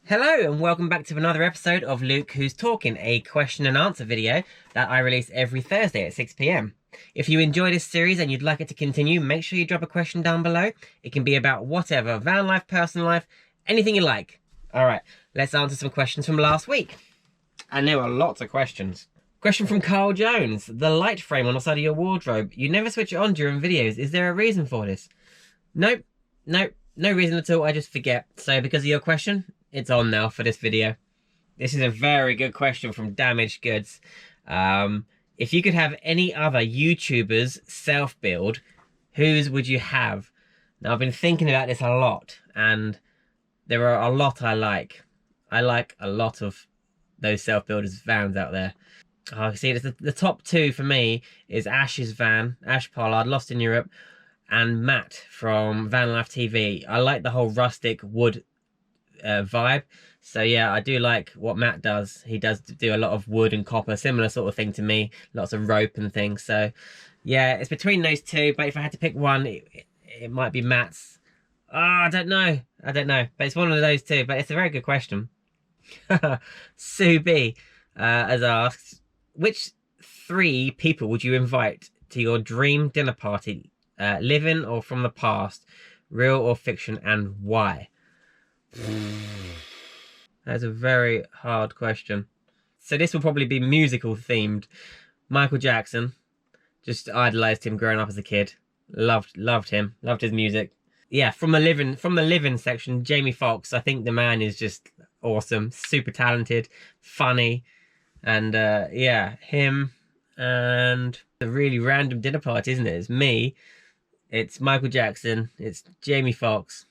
Hello and welcome back to another episode of Luke Who's Talking, a question and answer video that I release every Thursday at 6 p.m. If you enjoy this series and you'd like it to continue, make sure you drop a question down below. It can be about whatever, van life, personal life, anything you like. Alright, let's answer some questions from last week. And there were lots of questions. Question from Carl Jones. The light frame on the side of your wardrobe, you never switch it on during videos. Is there a reason for this? Nope, no reason at all, I just forget. So because of your question, it's on now for this video. This is a very good question from Damaged Goods. If you could have any other YouTubers self-build, whose would you have? Now, I've been thinking about this a lot, and there are a lot I like. I like a lot of those self-builders vans out there. Oh, see, the top two for me is Ash's van, Ash Pollard, Lost in Europe, and Matt from Vanlife TV. I like the whole rustic wood vibe. So yeah, I do like what Matt does. He does do a lot of wood and copper, similar sort of thing to me, lots of rope and things. So yeah, it's between those two, but if I had to pick one, it might be Matt's. I don't know, but it's one of those two. But it's a very good question. Sue B has asked, which 3 people would you invite to your dream dinner party, living or from the past, real or fiction, and why? That's a very hard question. So this will probably be musical themed. Michael Jackson, just idolized him growing up as a kid. Loved him, loved his music. Yeah, from the living section, Jamie Foxx. I think the man is just awesome, super talented, funny, and yeah, him. And a really random dinner party, isn't it? It's me, it's Michael Jackson, it's Jamie Foxx,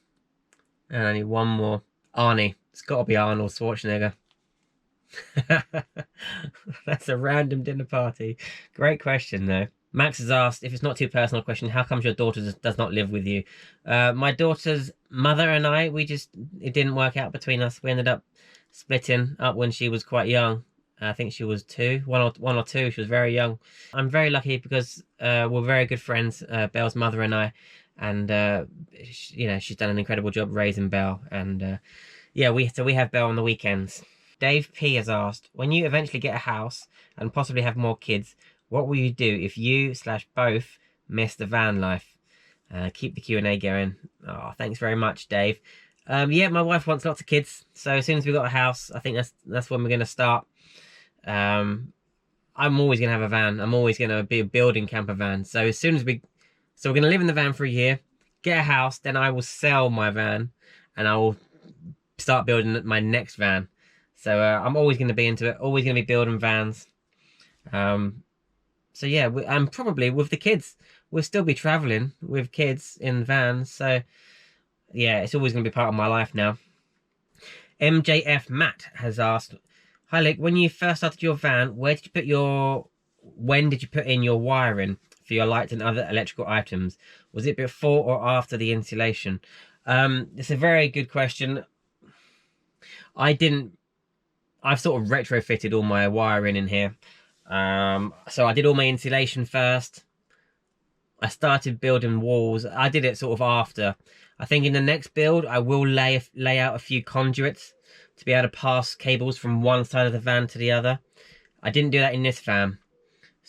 and I need one more. Arnie. It's got to be Arnold Schwarzenegger. That's a random dinner party. Great question, though. Max has asked, if it's not too personal question, how comes your daughter does not live with you? My daughter's mother and I, it didn't work out between us. We ended up splitting up when she was quite young. I think she was one or two. She was very young. I'm very lucky because we're very good friends, Belle's mother and I. And you know, she's done an incredible job raising Belle, and yeah, we have Belle on the weekends. Dave P has asked, when you eventually get a house and possibly have more kids, what will you do if you/both miss the van life? Keep the Q&A going. Oh, thanks very much, Dave. Yeah, my wife wants lots of kids, so as soon as we've got a house, I think that's when we're going to start. I'm always going to have a van. I'm always going to be building camper van. So as soon as So we're going to live in the van for a year, get a house, then I will sell my van and I will start building my next van. So I'm always going to be into it, always going to be building vans. So yeah, and probably with the kids, we'll still be traveling with kids in vans. So yeah, it's always going to be part of my life now. MJF Matt has asked, hi Luke, when you first started your van, when did you put in your wiring for your lights and other electrical items? Was it before or after the insulation? It's a very good question. I've sort of retrofitted all my wiring in here. So I did all my insulation first. I started building walls. I did it sort of after. I think in the next build, I will lay out a few conduits to be able to pass cables from one side of the van to the other. I didn't do that in this van.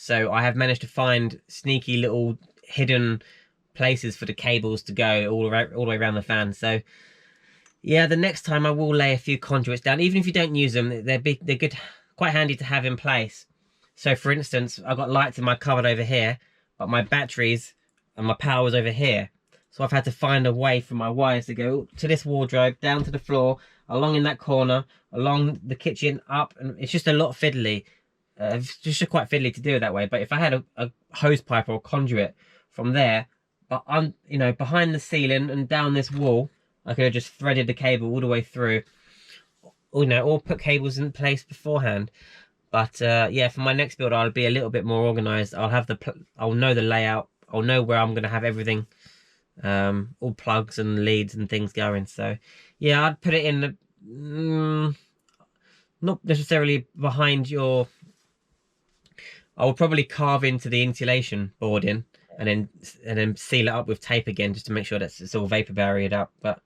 So I have managed to find sneaky little hidden places for the cables to go all the way around the van. So yeah, the next time I will lay a few conduits down. Even if you don't use them, they're good, quite handy to have in place. So for instance, I've got lights in my cupboard over here, but my batteries and my power's over here. So I've had to find a way for my wires to go to this wardrobe, down to the floor, along in that corner, along the kitchen, up, and it's just a lot fiddly. It's just quite fiddly to do it that way. But if I had a hose pipe or a conduit from there, but you know, behind the ceiling and down this wall, I could have just threaded the cable all the way through, or, you know, or put cables in place beforehand. But yeah, for my next build, I'll be a little bit more organized. I'll know the layout. I'll know where I'm going to have everything, all plugs and leads and things going. So yeah, I'd put it in the, not necessarily behind your. I will probably carve into the insulation boarding and then seal it up with tape again, just to make sure that it's all vapor barriered up. But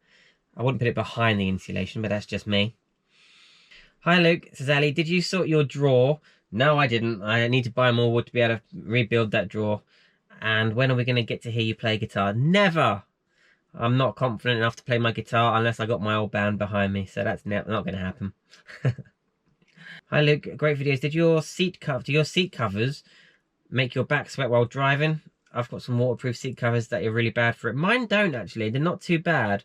I wouldn't put it behind the insulation, but that's just me. Hi Luke, this is Ali. Did you sort your drawer? No, I didn't. I need to buy more wood to be able to rebuild that drawer. And when are we going to get to hear you play guitar? Never! I'm not confident enough to play my guitar unless I got my old band behind me, so that's not going to happen. Hi Luke, great videos. Do your seat covers make your back sweat while driving? I've got some waterproof seat covers that are really bad for it. Mine don't actually. They're not too bad.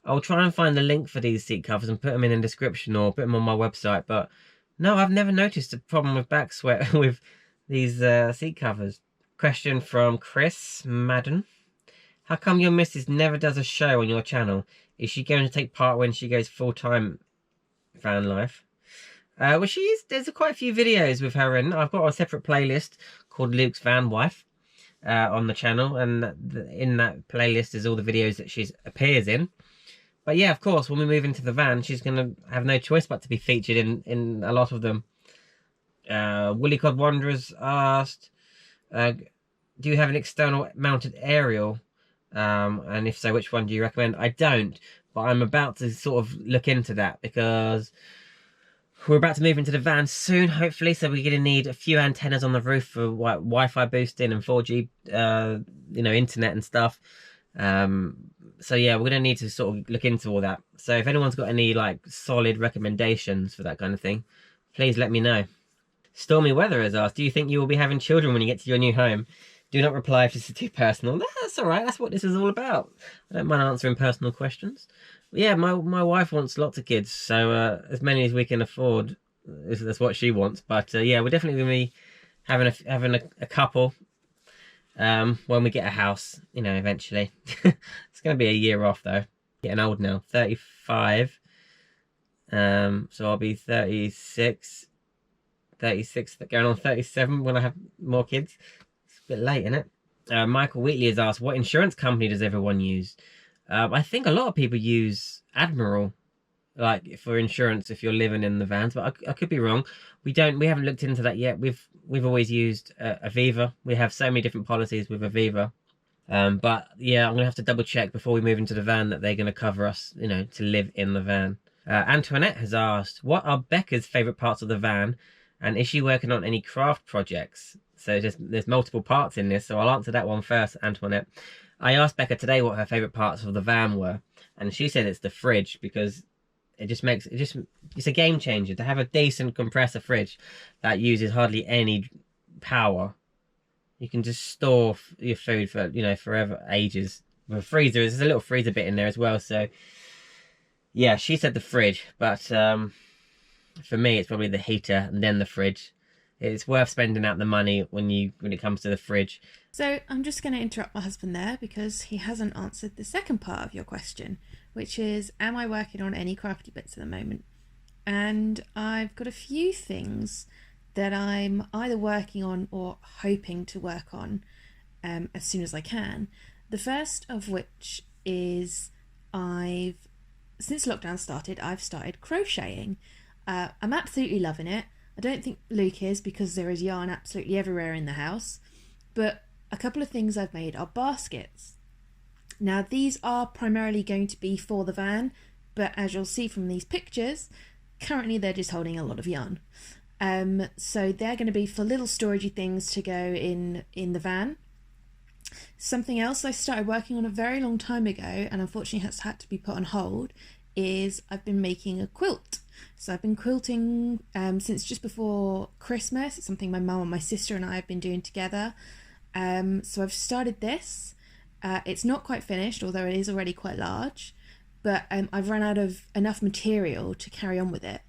I'll try and find the link for these seat covers and put them in the description or put them on my website. But no, I've never noticed a problem with back sweat with these seat covers. Question from Chris Madden. How come your missus never does a show on your channel? Is she going to take part when she goes full-time van life? Well, there's quite a few videos with her in. I've got a separate playlist called Luke's Van Wife on the channel, and in that playlist is all the videos that she appears in. But yeah, of course, when we move into the van, she's going to have no choice but to be featured in a lot of them. Willy Cod Wanderers asked, do you have an external mounted aerial? And if so, which one do you recommend? I don't, but I'm about to sort of look into that because we're about to move into the van soon, hopefully, so we're going to need a few antennas on the roof for Wi-Fi boosting and 4G, internet and stuff. So yeah, we're going to need to sort of look into all that. So if anyone's got any like solid recommendations for that kind of thing, please let me know. Stormy Weather has asked, do you think you will be having children when you get to your new home? Do not reply if this is too personal. That's all right. That's what this is all about. I don't mind answering personal questions. But yeah, my wife wants lots of kids, so as many as we can afford. That's what she wants. But yeah, we're definitely going to be having a couple when we get a house, eventually. It's going to be a year off though. Getting old now, 35. So I'll be 36, going on 37 when I have more kids. It's a bit late, isn't it? Michael Wheatley has asked, what insurance company does everyone use? I think a lot of people use Admiral, like for insurance if you're living in the vans, but I could be wrong. We haven't looked into that yet. We've always used Aviva. We have so many different policies with Aviva. But yeah, I'm gonna have to double check before we move into the van that they're gonna cover us, to live in the van. Antoinette has asked, what are Becca's favourite parts of the van, and is she working on any craft projects? So there's multiple parts in this, so I'll answer that one first, Antoinette. I asked Becca today what her favourite parts of the van were, and she said it's the fridge because it's a game changer to have a decent compressor fridge that uses hardly any power. You can just store your food for forever, ages. With a freezer, there's a little freezer bit in there as well. So yeah, she said the fridge, but for me it's probably the heater and then the fridge. It's worth spending out the money when it comes to the fridge. So I'm just going to interrupt my husband there because he hasn't answered the second part of your question, which is, am I working on any crafty bits at the moment? And I've got a few things that I'm either working on or hoping to work on as soon as I can. The first of which is since lockdown started, I've started crocheting. I'm absolutely loving it. I don't think Luke is because there is yarn absolutely everywhere in the house, but a couple of things I've made are baskets. Now these are primarily going to be for the van, but as you'll see from these pictures, currently they're just holding a lot of yarn. So they're going to be for little storagey things to go in the van. Something else I started working on a very long time ago and unfortunately has had to be put on hold is I've been making a quilt. So I've been quilting since just before Christmas. It's something my mum and my sister and I have been doing together. So I've started this. It's not quite finished, although it is already quite large, but I've run out of enough material to carry on with it.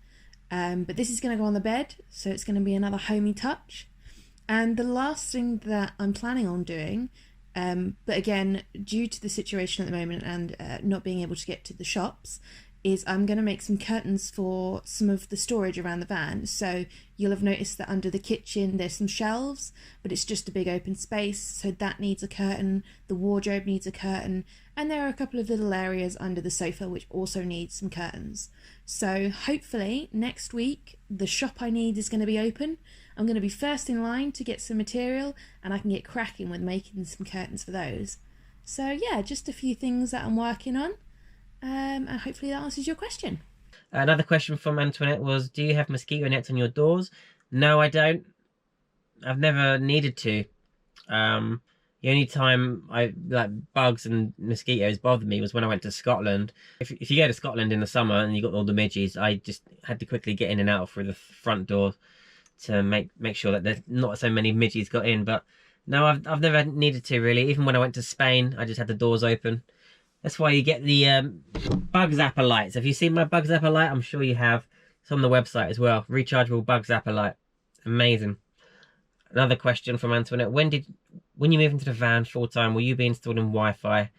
But this is going to go on the bed, so it's going to be another homey touch. And the last thing that I'm planning on doing, but again, due to the situation at the moment and not being able to get to the shops, is I'm going to make some curtains for some of the storage around the van. So you'll have noticed that under the kitchen there's some shelves, but it's just a big open space, so that needs a curtain. The wardrobe needs a curtain, and there are a couple of little areas under the sofa which also need some curtains. So hopefully next week the shop I need is going to be open. I'm going to be first in line to get some material, and I can get cracking with making some curtains for those. So yeah, just a few things that I'm working on. And hopefully that answers your question. Another question from Antoinette was, do you have mosquito nets on your doors? No, I don't. I've never needed to. The only time bugs and mosquitoes bothered me was when I went to Scotland. If you go to Scotland in the summer and you got all the midges, I just had to quickly get in and out through the front door to make sure that there's not so many midges got in. But no, I've never needed to really. Even when I went to Spain, I just had the doors open. That's why you get the bug zapper lights. Have you seen my bug zapper light? I'm sure you have. It's on the website as well. Rechargeable bug zapper light. Amazing. Another question from Antoinette. When you move into the van full time, will you be installing Wi-Fi?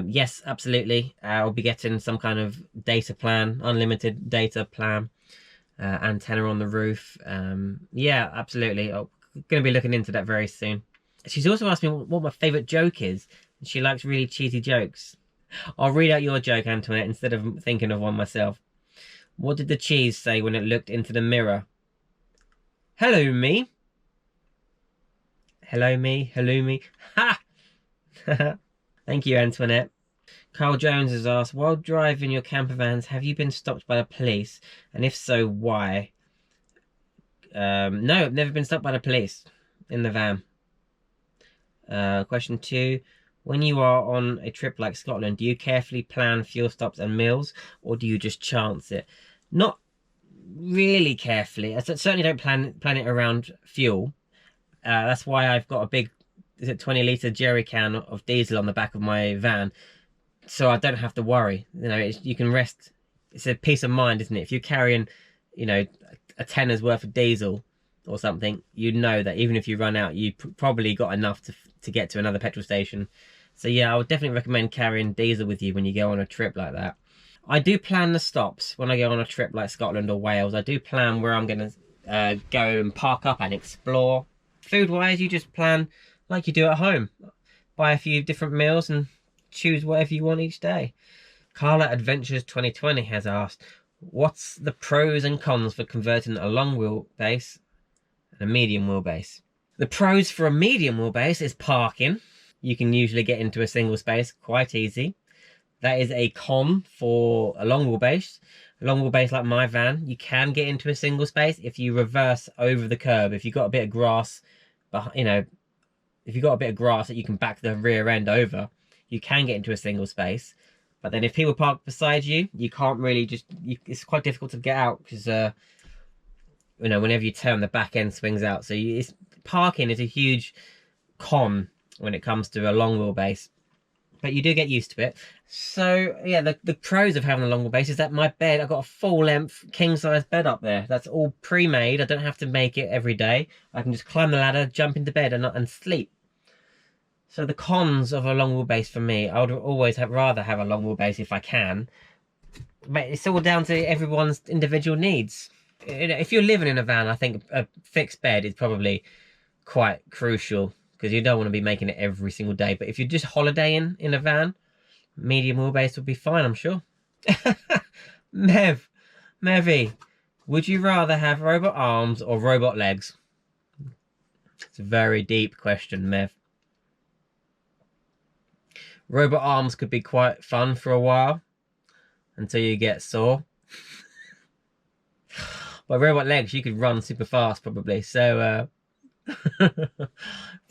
Yes, absolutely. I'll be getting some kind of data plan, unlimited data plan, antenna on the roof. Yeah, absolutely. I'm going to be looking into that very soon. She's also asked me what my favourite joke is. She likes really cheesy jokes. I'll read out your joke, Antoinette, instead of thinking of one myself. What did the cheese say when it looked into the mirror? Hello, me. Hello, me. Hello, me. Ha! Thank you, Antoinette. Carl Jones has asked, while driving your camper vans, have you been stopped by the police? And if so, why? No, I've never been stopped by the police in the van. Question 2. When you are on a trip like Scotland, do you carefully plan fuel stops and meals, or do you just chance it? Not really carefully. I certainly don't plan it around fuel. That's why I've got a big 20-litre jerry can of diesel on the back of my van, so I don't have to worry. You know, you can rest. It's a peace of mind, isn't it? If you're carrying, you know, a tenner's worth of diesel or something, you know that even if you run out, you probably got enough to get to another petrol station. So yeah, I would definitely recommend carrying diesel with you when you go on a trip like that. I do plan the stops when I go on a trip like Scotland or Wales. I do plan where I'm going to go and park up and explore. Food-wise, you just plan like you do at home. Buy a few different meals and choose whatever you want each day. Carla Adventures 2020 has asked, what's the pros and cons for converting a long wheelbase and a medium wheelbase? The pros for a medium wheelbase is parking. You can usually get into a single space quite easy. That is a con for a long wheelbase. A long wheelbase like my van, you can get into a single space if you reverse over the curb. If you've got a bit of grass, you know, if you've got a bit of grass that you can back the rear end over, you can get into a single space. But then if people park beside you, you can't really it's quite difficult to get out because, you know, whenever you turn, the back end swings out. So parking is a huge con when it comes to a long wheelbase. But you do get used to it. So yeah, the pros of having a long wheelbase is that my bed, I've got a full length king size bed up there. That's all pre-made. I don't have to make it every day. I can just climb the ladder, jump into bed and sleep. So the cons of a long wheelbase for me, I would always rather have a long wheelbase if I can. But it's all down to everyone's individual needs. If you're living in a van, I think a fixed bed is probably quite crucial, because you don't want to be making it every single day. But if you're just holidaying in a van, medium wheelbase would be fine, I'm sure. Mevy, would you rather have robot arms or robot legs? It's a very deep question, Mev. Robot arms could be quite fun for a while, until you get sore. But robot legs, you could run super fast probably. So,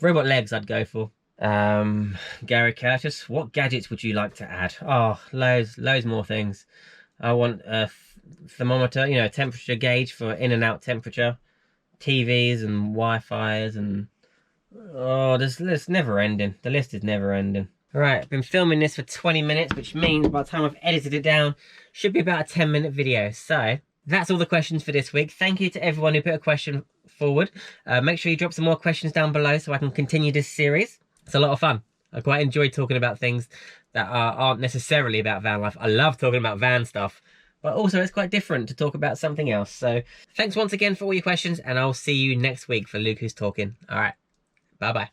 robot legs I'd go for. Gary Curtis, what gadgets would you like to add? Oh, loads more things. I want a thermometer, you know, temperature gauge for in and out temperature, TVs and Wi-Fi's, and oh, this list never ending. The list is never ending. All right, I've been filming this for 20 minutes, which means by the time I've edited it down, should be about a 10-minute video. So that's all the questions for this week. Thank you to everyone who put a question forward. Make sure you drop some more questions down below so I can continue this series. It's a lot of fun. I quite enjoy talking about things that aren't necessarily about van life. I love talking about van stuff, but also it's quite different to talk about something else. So thanks once again for all your questions, and I'll see you next week for Luke Who's Talking. All right, bye-bye.